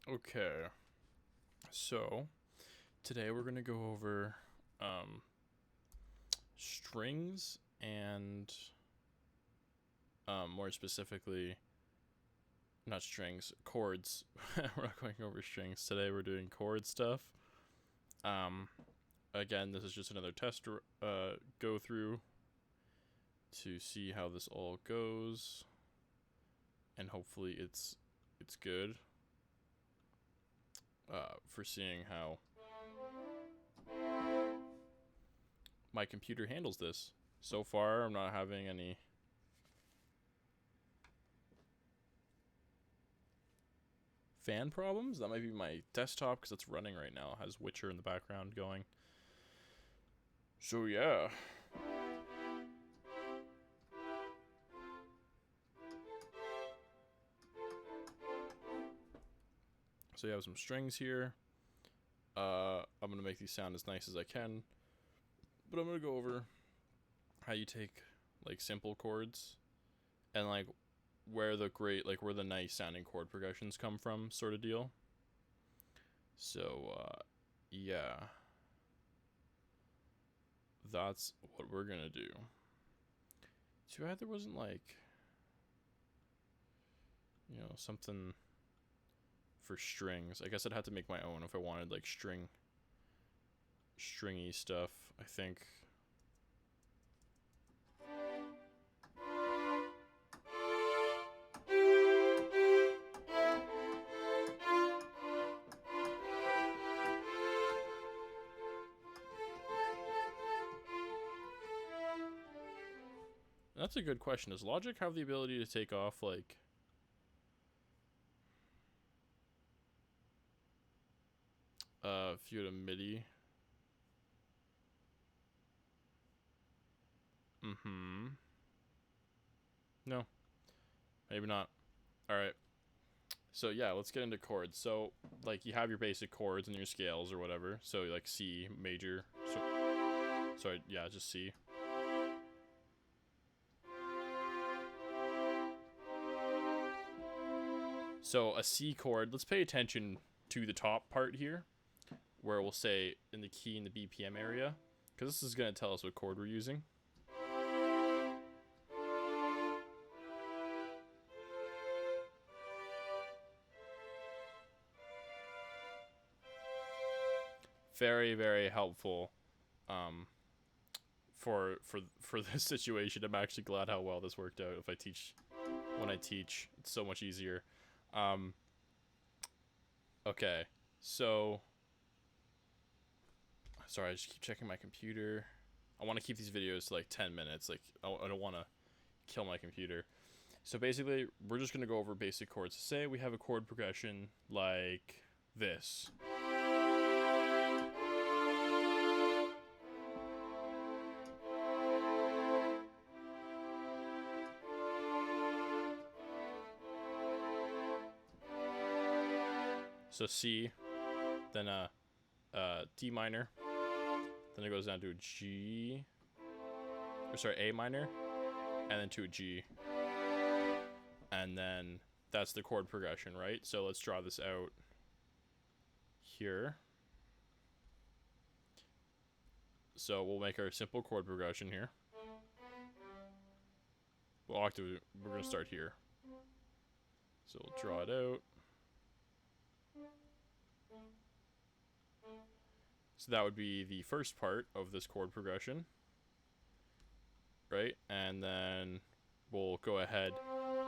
Okay, so today we're going to go over strings and more specifically, not strings, chords. We're not going over strings today. We're doing chord stuff. Um, Again, this is just another test go through to see how this all goes, and hopefully it's good for seeing how my computer handles this. So far, I'm not having any fan problems. That might be my desktop because it's running right now. It has Witcher in the background going. So yeah. So you have some strings here. I'm gonna make these sound as nice as I can, but I'm gonna go over how you take like simple chords and like where the nice sounding chord progressions come from, sort of deal. So yeah, that's what we're gonna do. Too bad there wasn't like, something for strings. I guess I'd have to make my own if I wanted like stringy stuff, I think. That's a good question. Does Logic have the ability to take off like if you had a MIDI? No, maybe not. All right. So yeah, let's get into chords. So like you have your basic chords and your scales or whatever. So like C major. Sorry, yeah, just C. So a C chord. Let's pay attention to the top part here, where we'll say in the key in the BPM area, because this is gonna tell us what chord we're using. Very, very helpful for this situation. I'm actually glad how well this worked out. When I teach, it's so much easier. Okay, so sorry, I just keep checking my computer. I want to keep these videos to like 10 minutes. Like I don't want to kill my computer. So basically, we're just gonna go over basic chords. Say we have a chord progression like this. So C, then D minor, then it goes down to a G, or sorry, A minor, and then to a G, and then that's the chord progression, right? So let's draw this out here. So we'll make our simple chord progression here. We're gonna start here. So we'll draw it out. So that would be the first part of this chord progression, right? And then we'll go ahead.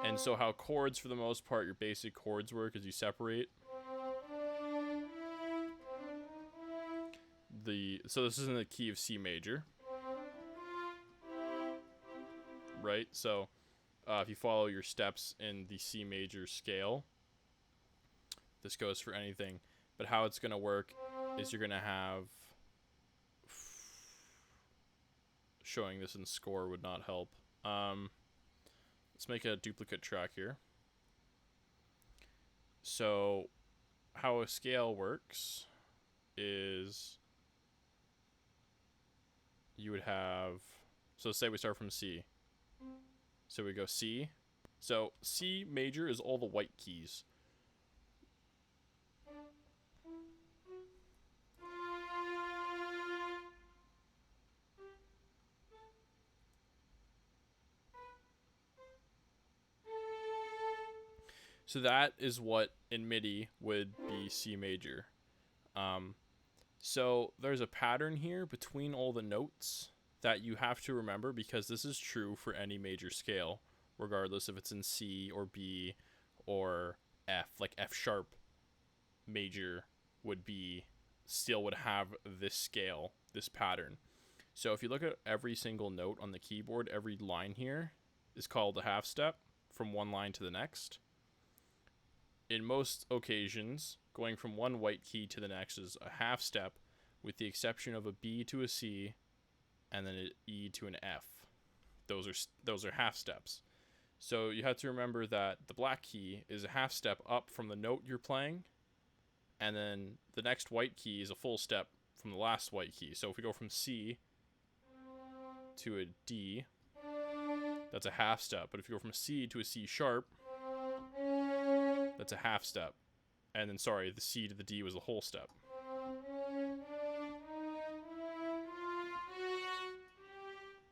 And so how chords, for the most part, your basic chords work is you separate so this is in the key of C major, right? So if you follow your steps in the C major scale, this goes for anything. But how it's going to work is you're going to have, showing this in score would not help. Let's make a duplicate track here. So how a scale works is you would have, so say we start from C. So we go C. So C major is all the white keys. So that is what in MIDI would be C major. So there's a pattern here between all the notes that you have to remember, because this is true for any major scale, regardless if it's in C or B or F. Like F sharp major would be, still would have this scale, this pattern. So if you look at every single note on the keyboard, every line here is called a half step from one line to the next. In most occasions, going from one white key to the next is a half step, with the exception of a B to a C and then an E to an F. Those are half steps. So you have to remember that the black key is a half step up from the note you're playing, and then the next white key is a full step from the last white key. So if we go from C to a D, that's a half step. But if you go from a C to a C sharp, that's a half step. And then, sorry, the C to the D was a whole step.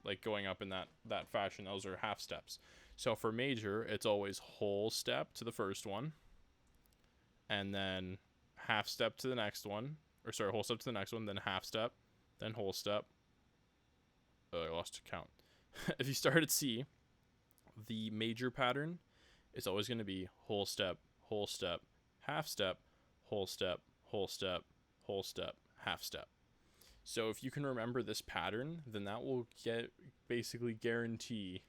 Like going up in that fashion, those are half steps. So for major, it's always whole step to the first one, and then half step to the next one, or sorry, whole step to the next one, then half step, then whole step. I lost count. If you start at C, the major pattern is always going to be whole step, half step, whole step, whole step, whole step, half step. So if you can remember this pattern, then that will basically guarantee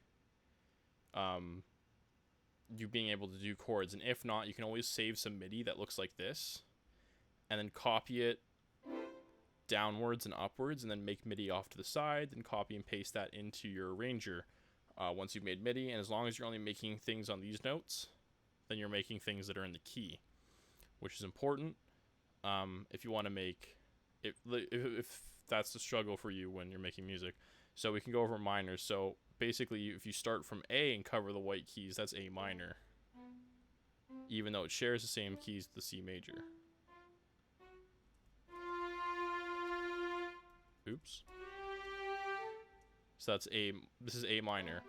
you being able to do chords. And if not, you can always save some MIDI that looks like this, and then copy it downwards and upwards, and then make MIDI off to the side, then copy and paste that into your arranger once you've made MIDI. And as long as you're only making things on these notes, then you're making things that are in the key, which is important if you want to make it, if that's the struggle for you when you're making music. So we can go over minors. So basically, if you start from A and cover the white keys, that's A minor, even though it shares the same keys to the C major. Oops. So that's A, this is A minor.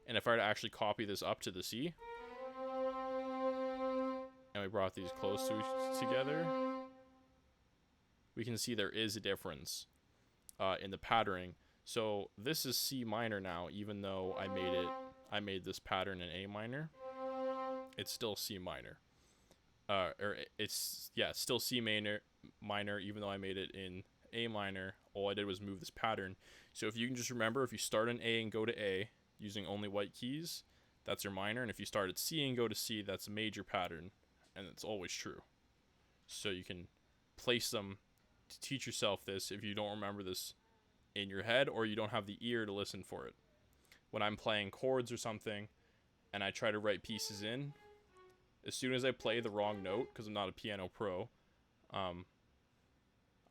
And if I were to actually copy this up to the C, and we brought these close to together, we can see there is a difference in the patterning. So this is C minor now, even though I made this pattern in A minor. It's still C minor. It's still C minor, even though I made it in A minor. All I did was move this pattern. So if you can just remember, if you start in A and go to A using only white keys, that's your minor. And if you start at C and go to C, that's a major pattern, and it's always true. So you can place them to teach yourself this if you don't remember this in your head, or you don't have the ear to listen for it. When I'm playing chords or something and I try to write pieces in, as soon as I play the wrong note, because I'm not a piano pro,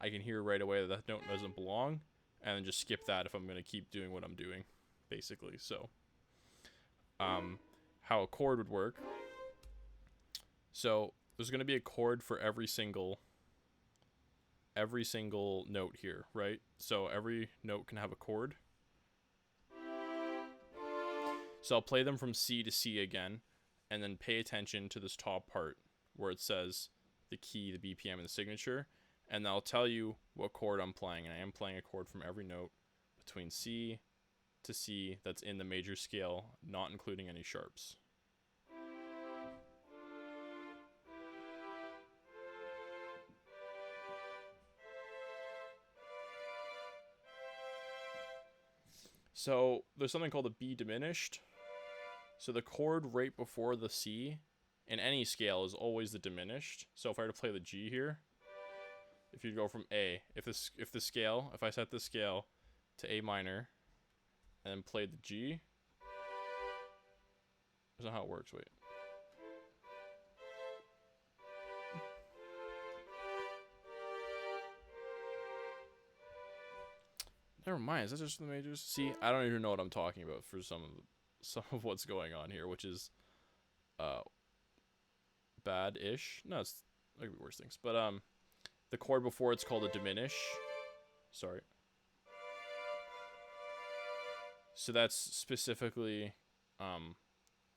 I can hear right away that note doesn't belong, and then just skip that if I'm going to keep doing what I'm doing, basically. So how a chord would work. So there's going to be a chord for every single note here, right? So every note can have a chord. So I'll play them from C to C again, and then pay attention to this top part where it says the key, the BPM, and the signature, and I'll tell you what chord I'm playing. And I am playing a chord from every note between C to C that's in the major scale, not including any sharps. So there's something called a B diminished. So the chord right before the C in any scale is always the diminished. So if I were to play the G here, if you go from A, if I set the scale to A minor and then play the G, that's not how it works. Wait. Never mind. Is that just the majors? See, I don't even know what I'm talking about for some of what's going on here, which is bad-ish. No, it's like worse things. But the chord before it's called a diminish. Sorry. So that's specifically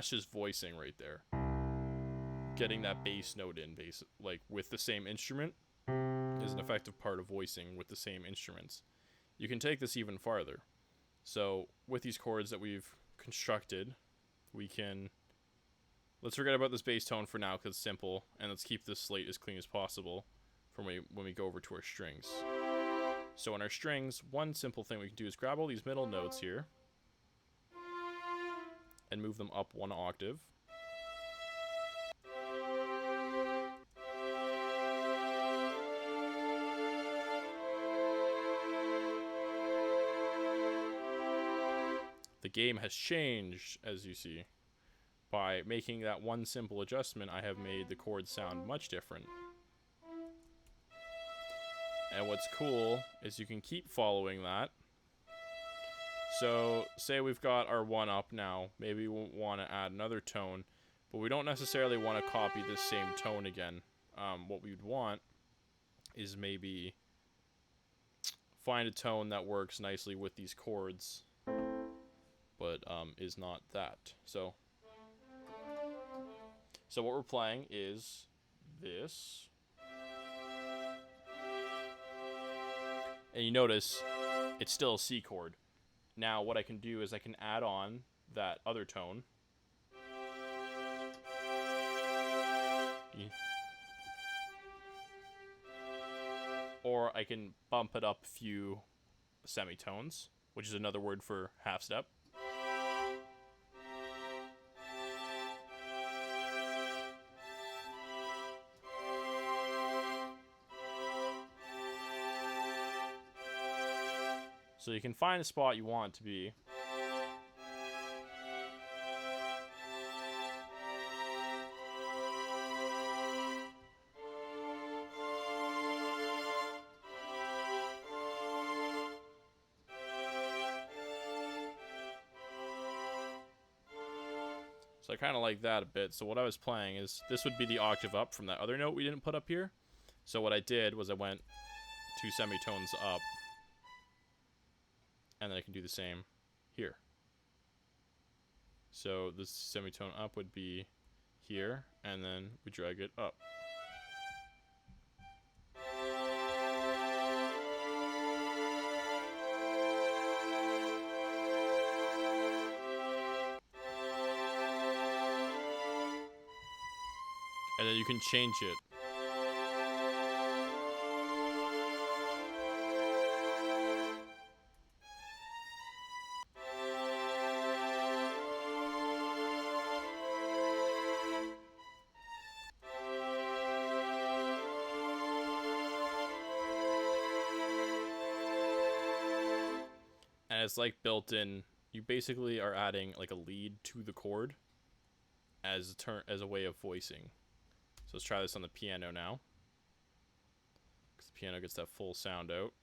that's just voicing right there. Getting that bass note in, like with the same instrument, is an effective part of voicing with the same instruments. You can take this even farther. So with these chords that we've constructed, we can... Let's forget about this bass tone for now because it's simple, and let's keep this slate as clean as possible from when we go over to our strings. So in our strings, one simple thing we can do is grab all these middle notes here and move them up one octave. The game has changed, as you see. By making that one simple adjustment, I have made the chords sound much different. And what's cool is you can keep following that. So, say we've got our one up now. Maybe we want to add another tone, but we don't necessarily want to copy this same tone again. What we'd want is maybe find a tone that works nicely with these chords, but is not that. So what we're playing is this. And you notice it's still a C chord. Now what I can do is I can add on that other tone. Or I can bump it up a few semitones, which is another word for half step. So you can find a spot you want it to be. So I kind of like that a bit. So what I was playing is, this would be the octave up from that other note we didn't put up here. So what I did was I went 2 semitones up. And then I can do the same here. So this semitone up would be here, and then we drag it up. And then you can change it. And it's like built in. You basically are adding like a lead to the chord as a way of voicing. So let's try this on the piano now, because the piano gets that full sound out.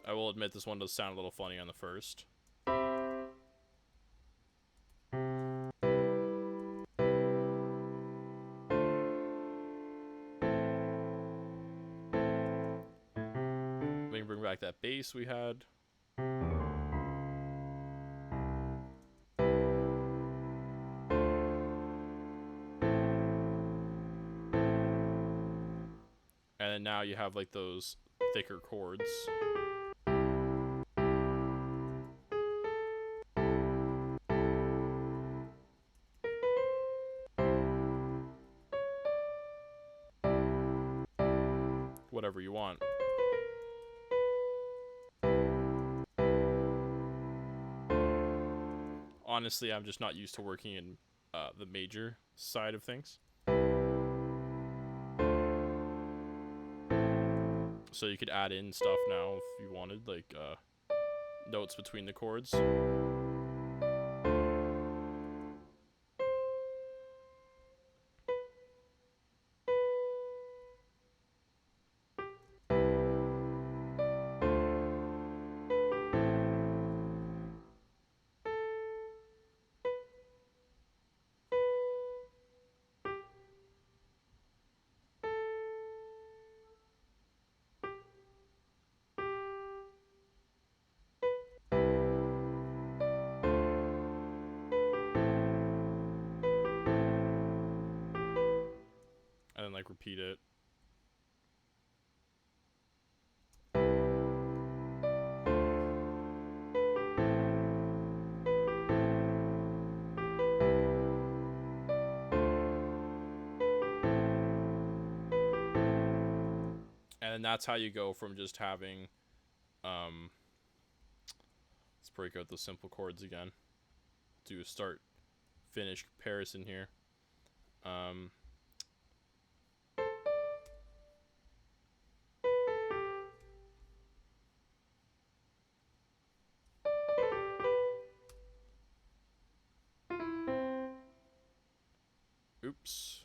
I will admit this one does sound a little funny on the first. We can bring back that bass we had. And then now you have like those thicker chords. Whatever you want. Honestly, I'm just not used to working in the major side of things. So you could add in stuff now if you wanted, like notes between the chords. and like repeat it. And that's how you go from just having, let's break out the simple chords again. Do a start finish comparison here. Oops.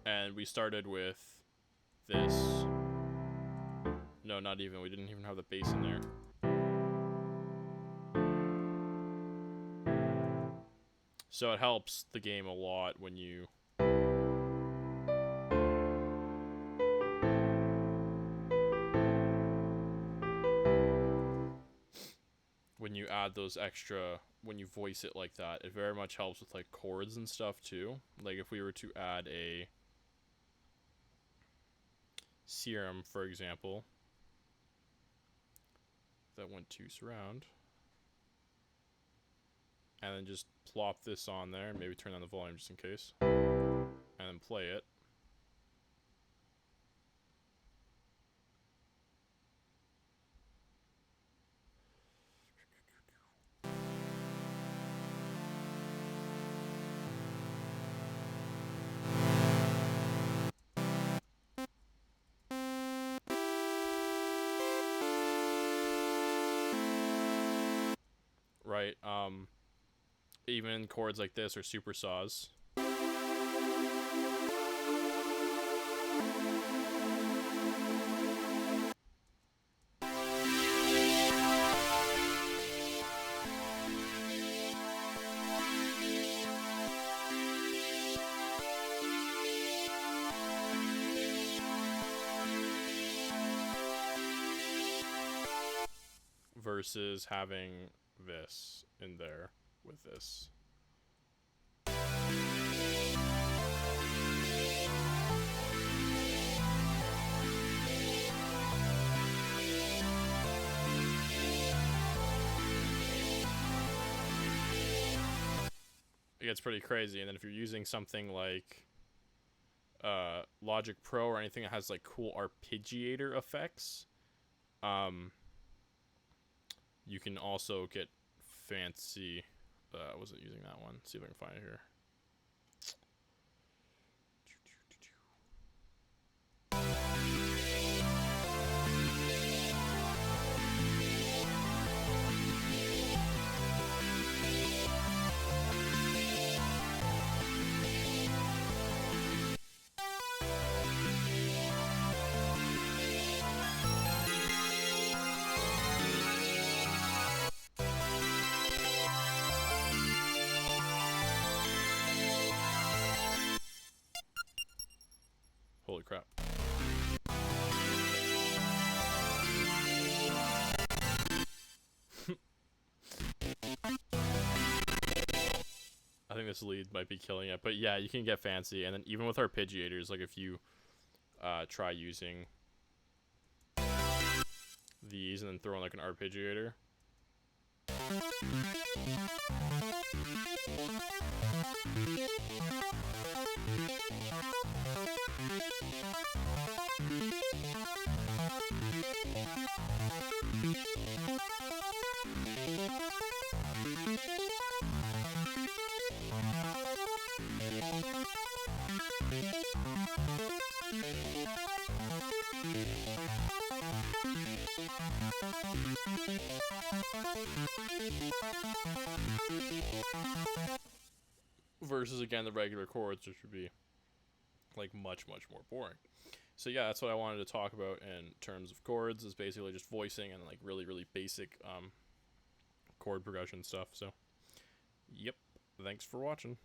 And we started with this. No, not even. We didn't even have the bass in there. So it helps the game a lot when you add those extra, when you voice it like that. It very much helps with like chords and stuff too. Like if we were to add a serum, for example, that went to surround, and then just plop this on there, maybe turn down the volume just in case, and then play it. Right, even chords like this are super saws. Versus having this in there with this. It gets pretty crazy. And then if you're using something like Logic Pro or anything that has like cool arpeggiator effects, you can also get fancy. I wasn't using that one. Let's see if I can find it here. Holy crap. I think this lead might be killing it, but yeah, you can get fancy. And then even with arpeggiators, like if you try using these and then throw in like an arpeggiator, versus again the regular chords, which would be like much more boring. So yeah, that's what I wanted to talk about in terms of chords, is basically just voicing and like really basic chord progression stuff. So yep, thanks for watching.